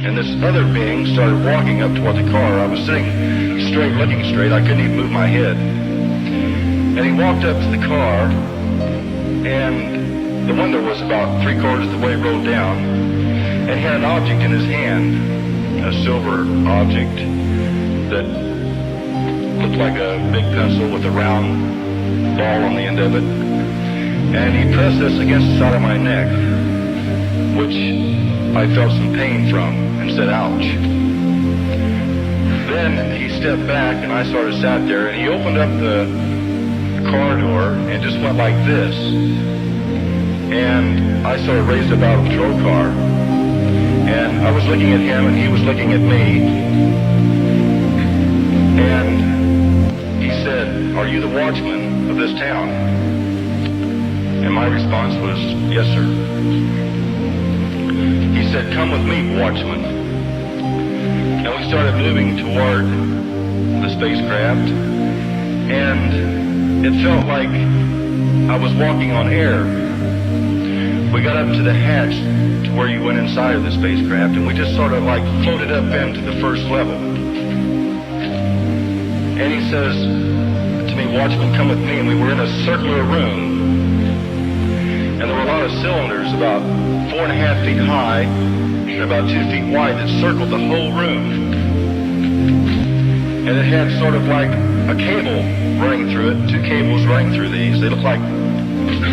And this other being started walking up toward the car. I was sitting straight, looking straight. I couldn't even move my head. And he walked up to the car, and the window was about 3/4 the way rolled down, and he had an object in his hand, a silver object that looked like a big pencil with a round ball on the end of it. And he pressed this against the side of my neck, which I felt some pain from, and said, "Ouch." Then he stepped back, and I sort of sat there, and he opened up the car door and just went like this. And I sort of raised up out of the patrol car, and I was looking at him, and he was looking at me. And he said, "Are you the watchman of this town?" And my response was, "Yes, sir." He said, "Come with me, watchman." And we started moving toward the spacecraft, and it felt like I was walking on air. We got up to the hatch to where you went inside of the spacecraft, and we just sort of like floated up into the first level. And he says to me, "Watchman, come with me." And we were in a circular room, and there were a lot of cylinders about 4.5 feet high and about 2 feet wide that circled the whole room. And it had sort of like a cable running through it, 2 cables running through these. They looked like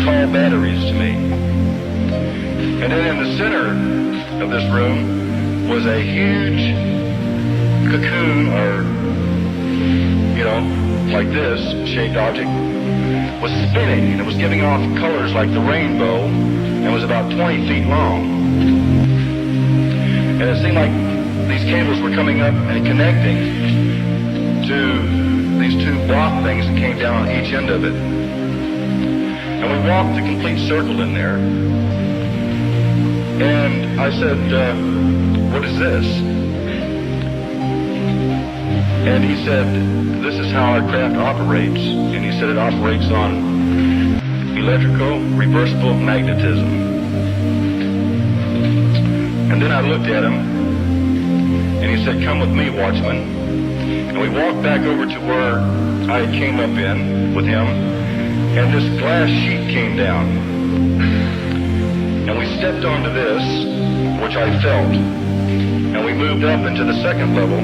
tall batteries to me. And then in the center of this room was a huge cocoon, or, like this shaped object, was spinning, and it was giving off colors like the rainbow, and was about 20 feet long. And it seemed like these cables were coming up and connecting to these 2 block things that came down on each end of it. And we walked the complete circle in there. And I said, "What is this?" And he said, "This is how our craft operates." And he said it operates on electrical reversible magnetism. And then I looked at him, and he said, "Come with me, watchman." And we walked back over to where I came up in with him, and this glass sheet came down. And we stepped onto this, which I felt, and we moved up into the second level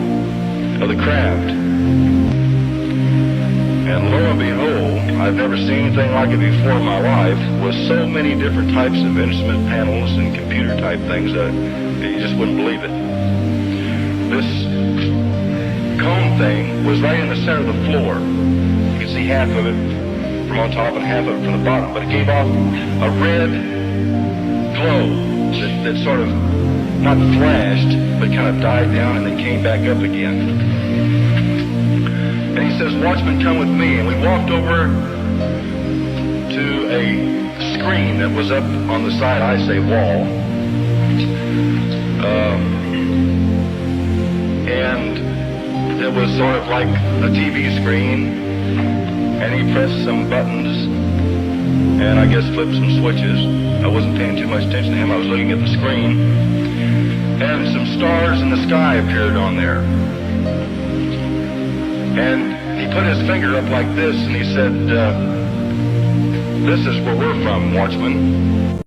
of the craft. And lo and behold, I've never seen anything like it before in my life, with so many different types of instrument panels and computer type things that you just wouldn't believe it. This cone thing was right in the center of the floor. You could see half of it from on top and half of it from the bottom, but it gave off a red glow that sort of not flashed, but kind of died down and then came back up again. And he says, "Watchman, come with me." And we walked over to a screen that was up on the side, I say wall. And it was sort of like a TV screen. And he pressed some buttons and I guess flipped some switches. I wasn't paying too much attention to him. I was looking at the screen. And some stars in the sky appeared on there. And he put his finger up like this, and he said, "This is where we're from, watchman."